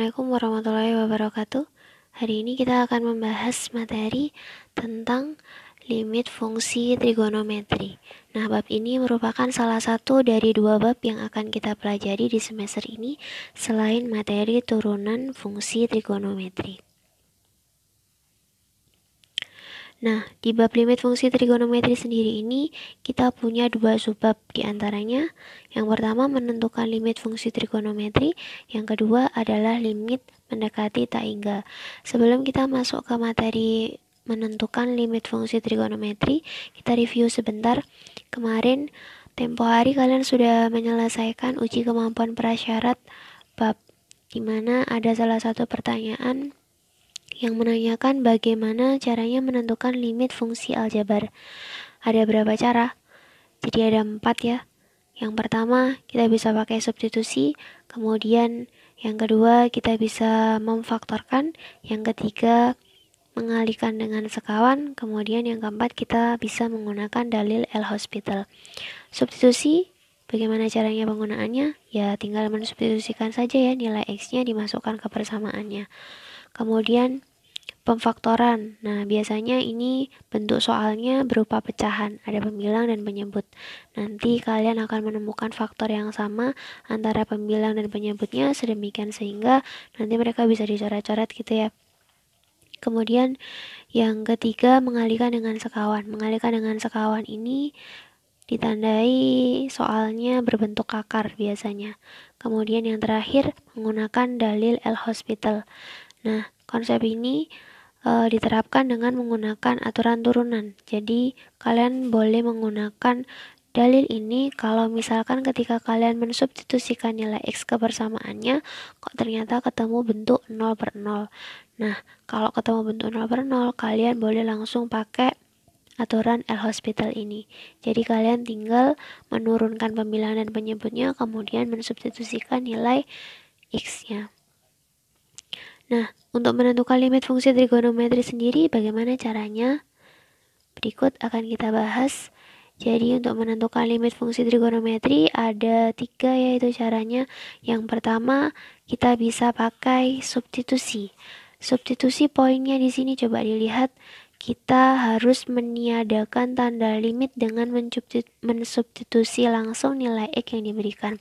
Assalamualaikum warahmatullahi wabarakatuh. Hari ini kita akan membahas materi tentang limit fungsi trigonometri. Nah, bab ini merupakan salah satu dari dua bab yang akan kita pelajari di semester ini selain materi turunan fungsi trigonometri. Nah, di bab limit fungsi trigonometri sendiri ini, kita punya dua subbab diantaranya. Yang pertama menentukan limit fungsi trigonometri, yang kedua adalah limit mendekati tak hingga. Sebelum kita masuk ke materi menentukan limit fungsi trigonometri, kita review sebentar. Kemarin, tempo hari kalian sudah menyelesaikan uji kemampuan prasyarat bab, di mana ada salah satu pertanyaan yang menanyakan bagaimana caranya menentukan limit fungsi aljabar. Ada berapa cara? Jadi ada 4 ya. Yang pertama kita bisa pakai substitusi, kemudian yang kedua kita bisa memfaktorkan, yang ketiga mengalihkan dengan sekawan, kemudian yang keempat kita bisa menggunakan dalil L'Hospital. Substitusi, bagaimana caranya penggunaannya? Ya tinggal mensubstitusikan saja ya nilai X-nya dimasukkan ke persamaannya. Kemudian pemfaktoran. Nah, biasanya ini bentuk soalnya berupa pecahan, ada pembilang dan penyebut. Nanti kalian akan menemukan faktor yang sama antara pembilang dan penyebutnya sedemikian sehingga nanti mereka bisa dicoret-coret gitu ya. Kemudian yang ketiga mengalihkan dengan sekawan. Mengalihkan dengan sekawan ini ditandai soalnya berbentuk akar biasanya. Kemudian yang terakhir menggunakan dalil L'Hospital. Nah, konsep ini diterapkan dengan menggunakan aturan turunan. Jadi, kalian boleh menggunakan dalil ini kalau misalkan ketika kalian mensubstitusikan nilai X ke persamaannya, kok ternyata ketemu bentuk 0/0. Nah, kalau ketemu bentuk 0/0, kalian boleh langsung pakai aturan L'Hospital ini. Jadi, kalian tinggal menurunkan pembilang dan penyebutnya, kemudian mensubstitusikan nilai X-nya. Nah, untuk menentukan limit fungsi trigonometri sendiri bagaimana caranya? Berikut akan kita bahas. Jadi untuk menentukan limit fungsi trigonometri ada 3 yaitu caranya. Yang pertama kita bisa pakai substitusi. Substitusi poinnya di sini coba dilihat. Kita harus meniadakan tanda limit dengan mensubstitusi langsung nilai X yang diberikan.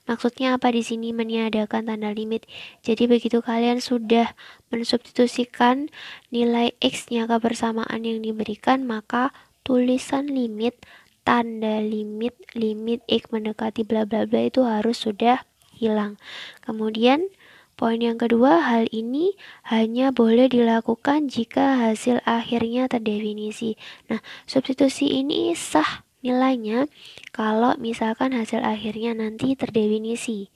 Maksudnya apa di sini meniadakan tanda limit? Jadi begitu kalian sudah mensubstitusikan nilai X-nya ke persamaan yang diberikan, maka tulisan limit, tanda limit, limit X mendekati bla bla bla itu harus sudah hilang. Kemudian poin yang kedua, hal ini hanya boleh dilakukan jika hasil akhirnya terdefinisi. Nah, substitusi ini sah nilainya kalau misalkan hasil akhirnya nanti terdefinisi.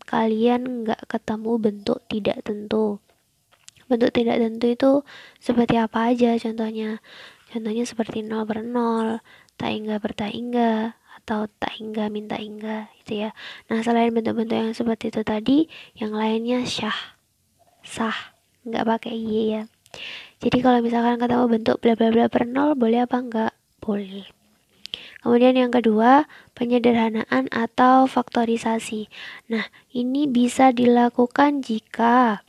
Kalian nggak ketemu bentuk tidak tentu. Bentuk tidak tentu itu seperti apa aja contohnya? Contohnya seperti 0/0, tak hingga tak hingga, atau tak hingga minta hingga gitu ya. Nah, selain bentuk-bentuk yang seperti itu tadi, yang lainnya sah, nggak pakai y ya. Jadi kalau misalkan ketemu bentuk bla bla bla per 0, boleh apa enggak? Boleh. Kemudian yang kedua, penyederhanaan atau faktorisasi. Nah, ini bisa dilakukan jika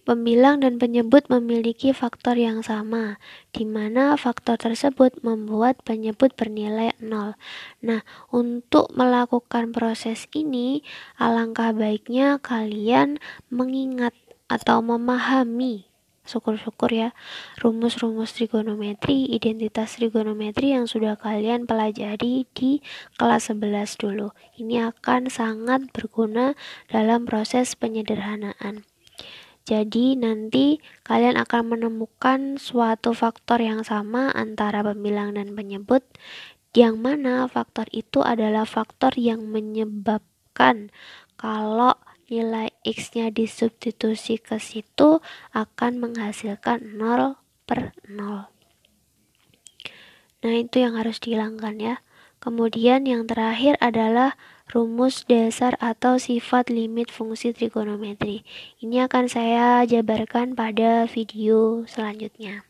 pembilang dan penyebut memiliki faktor yang sama, di mana faktor tersebut membuat penyebut bernilai 0. Nah, untuk melakukan proses ini, alangkah baiknya kalian mengingat atau memahami, syukur-syukur ya, rumus-rumus trigonometri, identitas trigonometri yang sudah kalian pelajari di kelas 11 dulu. Ini akan sangat berguna dalam proses penyederhanaan. Jadi nanti kalian akan menemukan suatu faktor yang sama antara pembilang dan penyebut, yang mana faktor itu adalah faktor yang menyebabkan kalau nilai X-nya disubstitusi ke situ akan menghasilkan 0/0. Nah, itu yang harus dihilangkan ya. Kemudian yang terakhir adalah rumus dasar atau sifat limit fungsi trigonometri. Ini akan saya jabarkan pada video selanjutnya.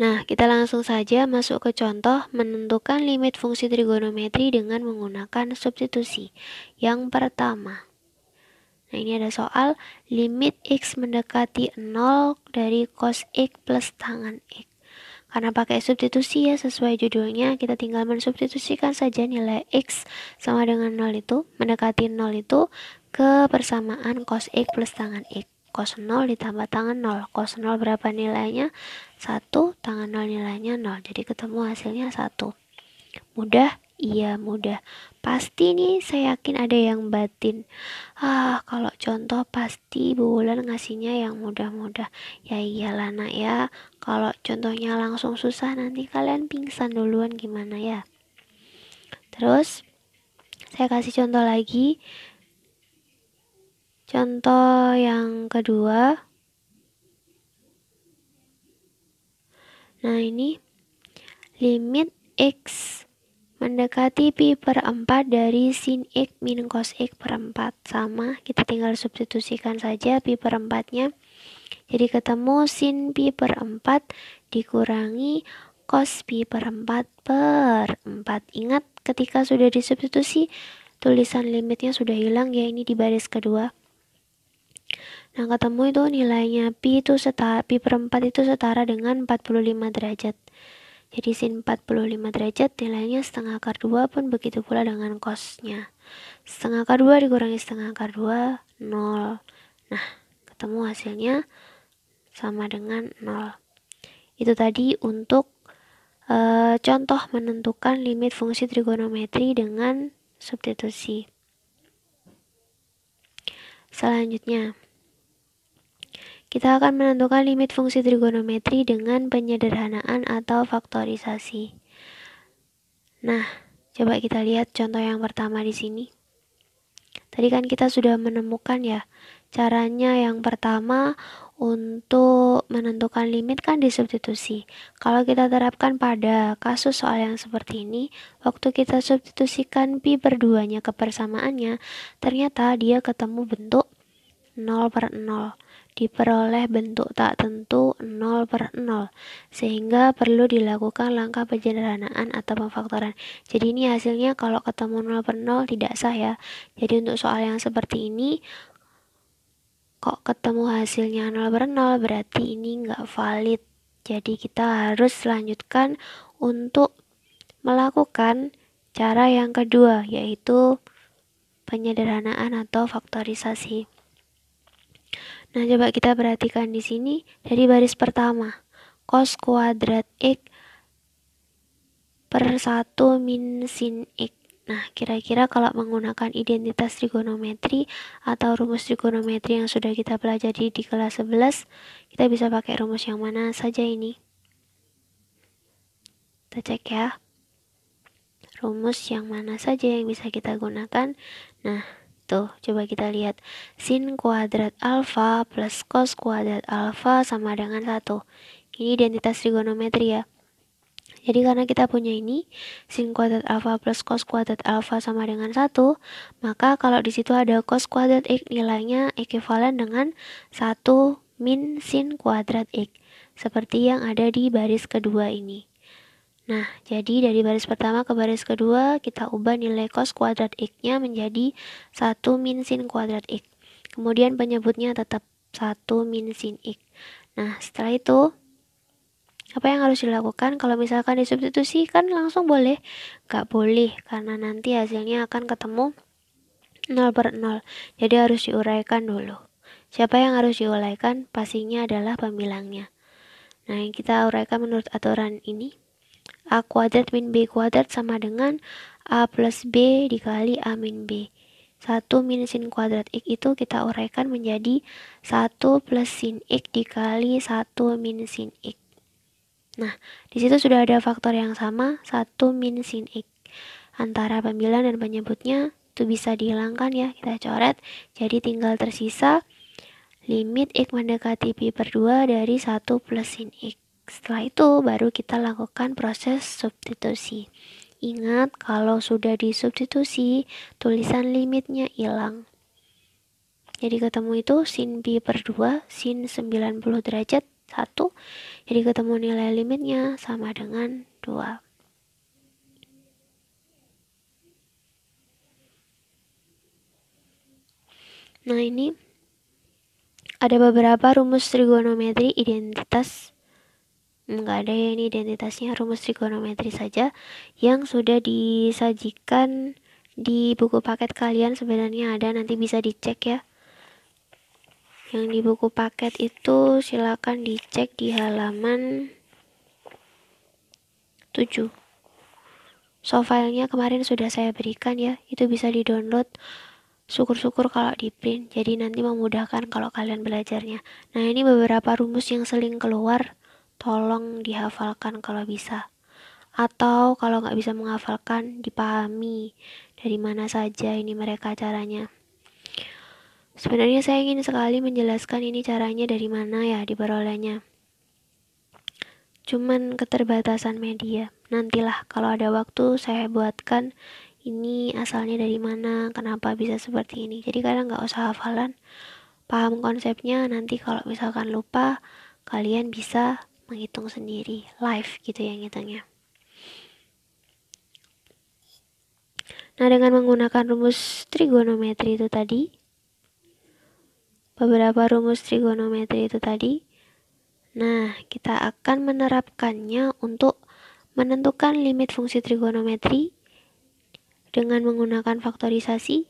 Nah, kita langsung saja masuk ke contoh menentukan limit fungsi trigonometri dengan menggunakan substitusi. Yang pertama, nah ini ada soal limit X mendekati 0 dari cos X plus tangan X. Karena pakai substitusi ya, sesuai judulnya, kita tinggal mensubstitusikan saja nilai X sama dengan 0 itu, mendekati 0 itu ke persamaan cos X plus tangan X. Cos 0 ditambah tangan 0. Cos 0 berapa nilainya? 1, tangan 0 nilainya 0. Jadi ketemu hasilnya 1. Mudah? Iya mudah. Pasti nih saya yakin ada yang batin. Kalau contoh pasti Bu Wulan ngasihnya yang mudah-mudah. Ya iyalah nak ya. Kalau contohnya langsung susah nanti kalian pingsan duluan gimana ya. Terus saya kasih contoh lagi. Contoh yang kedua. Nah ini limit X mendekati pi per 4 dari sin X min cos X per 4. Sama, kita tinggal substitusikan saja pi per 4-nya. Jadi ketemu sin pi per 4 dikurangi cos pi per 4 per 4. Ingat, ketika sudah disubstitusi, tulisan limitnya sudah hilang ya, ini di baris kedua. Nah, ketemu itu nilainya pi per 4 itu setara dengan 45 derajat. Jadi sin 45 derajat nilainya setengah akar 2 pun begitu pula dengan cosnya. Setengah akar 2 dikurangi setengah akar 2, 0. Nah, ketemu hasilnya sama dengan 0. Itu tadi untuk contoh menentukan limit fungsi trigonometri dengan substitusi. Selanjutnya, kita akan menentukan limit fungsi trigonometri dengan penyederhanaan atau faktorisasi. Nah, coba kita lihat contoh yang pertama di sini. Tadi kan kita sudah menemukan ya, caranya yang pertama untuk menentukan limit kan disubstitusi. Kalau kita terapkan pada kasus soal yang seperti ini, waktu kita substitusikan pi per 2-nya ke persamaannya, ternyata dia ketemu bentuk 0 per 0. Diperoleh bentuk tak tentu 0 per 0. Sehingga perlu dilakukan langkah penyederhanaan atau pemfaktoran. Jadi ini hasilnya kalau ketemu 0 per 0 tidak sah ya. Jadi untuk soal yang seperti ini, kok ketemu hasilnya 0 per 0 berarti ini nggak valid. Jadi kita harus lanjutkan untuk melakukan cara yang kedua, yaitu penyederhanaan atau faktorisasi. Nah, coba kita perhatikan di sini dari baris pertama. Cos kuadrat X per 1 min sin X. Nah, kira-kira kalau menggunakan identitas trigonometri atau rumus trigonometri yang sudah kita pelajari di kelas 11, kita bisa pakai rumus yang mana saja ini? Kita cek ya. Rumus yang mana saja yang bisa kita gunakan. Nah, tuh, coba kita lihat. Sin kuadrat alfa plus cos kuadrat alfa sama dengan 1. Ini identitas trigonometri ya. Jadi karena kita punya ini, sin kuadrat alfa plus cos kuadrat alfa sama dengan 1, maka kalau di situ ada cos kuadrat X, nilainya ekuivalen dengan 1 min sin kuadrat X. Seperti yang ada di baris kedua ini. Nah, jadi dari baris pertama ke baris kedua, kita ubah nilai cos kuadrat X-nya menjadi 1 min sin kuadrat X. Kemudian penyebutnya tetap 1 min sin X. Nah, setelah itu, apa yang harus dilakukan? Kalau misalkan disubstitusi kan langsung boleh? Gak boleh, karena nanti hasilnya akan ketemu 0 per 0. Jadi harus diuraikan dulu. Siapa yang harus diuraikan? Pastinya adalah pembilangnya. Nah, yang kita uraikan menurut aturan ini, A kuadrat min B kuadrat sama dengan A plus B dikali A min B. 1 min sin kuadrat X itu kita uraikan menjadi 1 plus sin X dikali 1 min sin X. Nah, di situ sudah ada faktor yang sama, 1 min sin X. Antara pembilang dan penyebutnya itu bisa dihilangkan ya, kita coret. Jadi tinggal tersisa limit X mendekati pi per 2 dari 1 plus sin X. Setelah itu baru kita lakukan proses substitusi. Ingat, kalau sudah disubstitusi, tulisan limitnya hilang. Jadi ketemu itu sin pi per 2, sin 90 derajat 1. Jadi ketemu nilai limitnya sama dengan 2. Nah, ini ada beberapa rumus trigonometri identitas. Enggak ada ya, ini identitasnya rumus trigonometri saja yang sudah disajikan di buku paket kalian. Sebenarnya ada, nanti bisa dicek ya. Yang di buku paket itu silakan dicek di halaman 7. Filenya kemarin sudah saya berikan ya, itu bisa di-download. Syukur-syukur kalau di print, jadi nanti memudahkan kalau kalian belajarnya. Nah, ini beberapa rumus yang sering keluar, tolong dihafalkan kalau bisa. Atau kalau nggak bisa menghafalkan, dipahami dari mana saja ini mereka caranya. Sebenarnya saya ingin sekali menjelaskan ini caranya dari mana ya diperolehnya. Cuman keterbatasan media. Nantilah kalau ada waktu saya buatkan ini asalnya dari mana, kenapa bisa seperti ini. Jadi kalian nggak usah hafalan, paham konsepnya. Nanti kalau misalkan lupa, kalian bisa menghitung sendiri, live gitu ya ngitungnya. Nah, dengan menggunakan rumus trigonometri itu tadi, beberapa rumus trigonometri itu tadi, nah kita akan menerapkannya untuk menentukan limit fungsi trigonometri dengan menggunakan faktorisasi.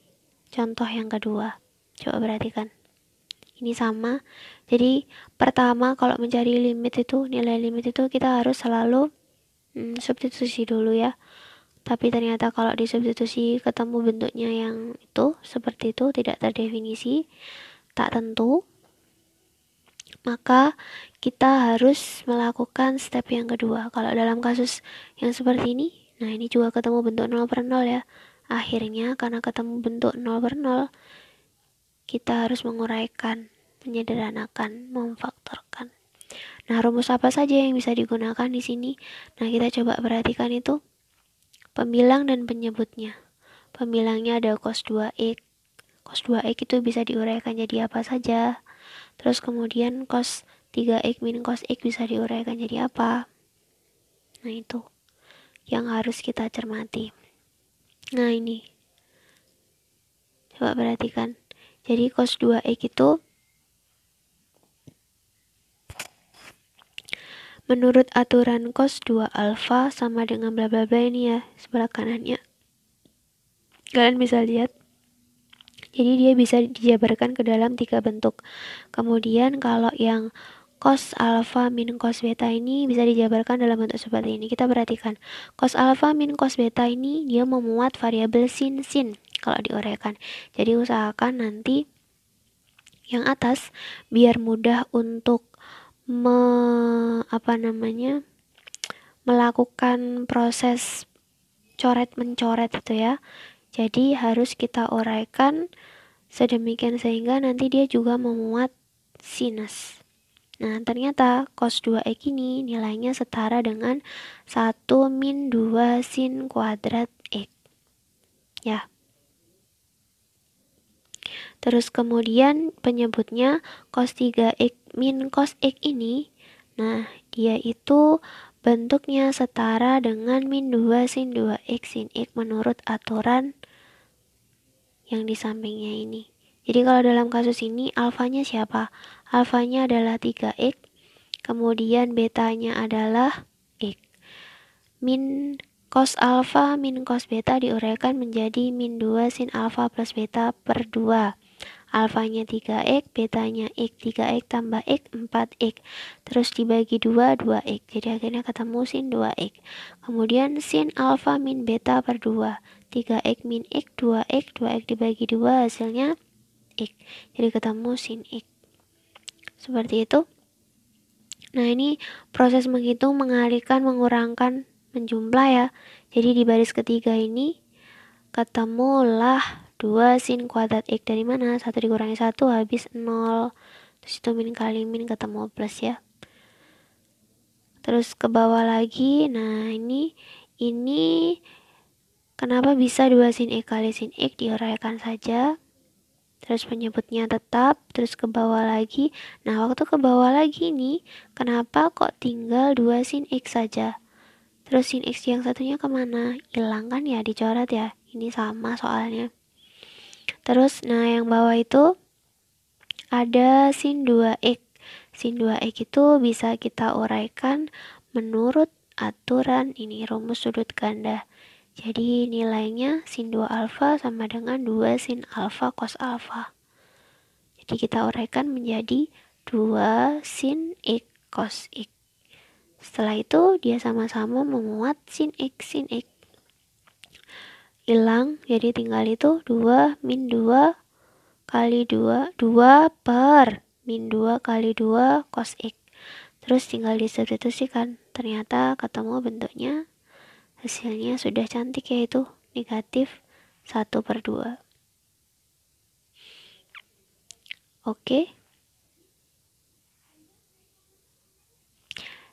Contoh yang kedua, coba perhatikan. Ini sama. Jadi pertama kalau mencari limit itu, nilai limit itu kita harus selalu substitusi dulu ya. Tapi ternyata kalau disubstitusi ketemu bentuknya yang itu, seperti itu, tidak terdefinisi, tak tentu, maka kita harus melakukan step yang kedua. Kalau dalam kasus yang seperti ini, nah ini juga ketemu bentuk 0 per 0 ya. Akhirnya karena ketemu bentuk 0 per 0, kita harus menguraikan, menyederhanakan, memfaktorkan. Nah, rumus apa saja yang bisa digunakan di sini? Nah, kita coba perhatikan itu. Pembilang dan penyebutnya. Pembilangnya ada cos 2x. Cos 2x itu bisa diuraikan jadi apa saja. Terus kemudian cos 3x min cos x bisa diuraikan jadi apa. Nah, itu yang harus kita cermati. Nah, ini. Coba perhatikan. Jadi cos 2x itu menurut aturan cos 2 alfa sama dengan bla bla bla ini ya, sebelah kanannya. Kalian bisa lihat. Jadi dia bisa dijabarkan ke dalam 3 bentuk. Kemudian kalau yang cos alfa min cos beta ini bisa dijabarkan dalam bentuk seperti ini. Kita perhatikan. Cos alfa min cos beta ini dia memuat variabel sin kalau diuraikan. Jadi usahakan nanti yang atas biar mudah untuk melakukan proses coret-mencoret itu ya. Jadi harus kita uraikan sedemikian sehingga nanti dia juga memuat sinus. Nah, ternyata cos 2x ini nilainya setara dengan 1 min 2 sin kuadrat x. Ya. Terus kemudian penyebutnya cos 3x min cos x ini, nah dia itu bentuknya setara dengan min 2 sin 2x sin x menurut aturan yang di sampingnya ini. Jadi kalau dalam kasus ini alfanya siapa? Alfanya adalah 3x, kemudian betanya adalah x. Min cos alfa min cos beta diuraikan menjadi min 2 sin alfa plus beta per 2. Alfanya 3x, betanya x, 3x tambah x, 4x. Terus dibagi 2, 2x. Jadi akhirnya ketemu sin 2x. Kemudian sin alfa min beta per 2. 3x min x, 2x, 2x dibagi 2 hasilnya x. Jadi ketemu sin x. Seperti itu. Nah, ini proses menghitung, mengalihkan, mengurangkan, menjumlah ya. Jadi di baris ketiga ini ketemulah 2 sin kuadrat x dari mana? 1 dikurangi 1 habis 0. Terus itu min kali min ketemu plus ya. Terus ke bawah lagi. Nah, ini kenapa bisa 2 sin x kali sin x diuraikan saja. terus penyebutnya tetap, terus ke bawah lagi. Nah, waktu ke bawah lagi nih, kenapa kok tinggal 2 sin X saja? Terus sin X yang satunya kemana? Hilang kan ya, dicoret ya. Ini sama soalnya. Terus, nah yang bawah itu ada sin 2X. Sin 2X itu bisa kita uraikan menurut aturan ini rumus sudut ganda. Jadi nilainya sin 2 alfa sama dengan 2 sin alfa cos alfa. Jadi kita uraikan menjadi 2 sin X cos X. Setelah itu dia sama-sama memuat sin X hilang, jadi tinggal itu 2 min 2 kali 2 per min 2 kali 2 cos X. Terus tinggal disubstitusikan, ternyata ketemu bentuknya, hasilnya sudah cantik, yaitu negatif 1/2. Oke.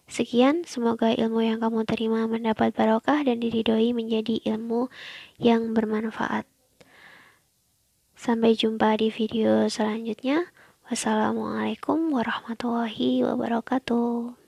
Sekian, semoga ilmu yang kamu terima mendapat barokah dan diridhoi menjadi ilmu yang bermanfaat. Sampai jumpa di video selanjutnya. Wassalamualaikum warahmatullahi wabarakatuh.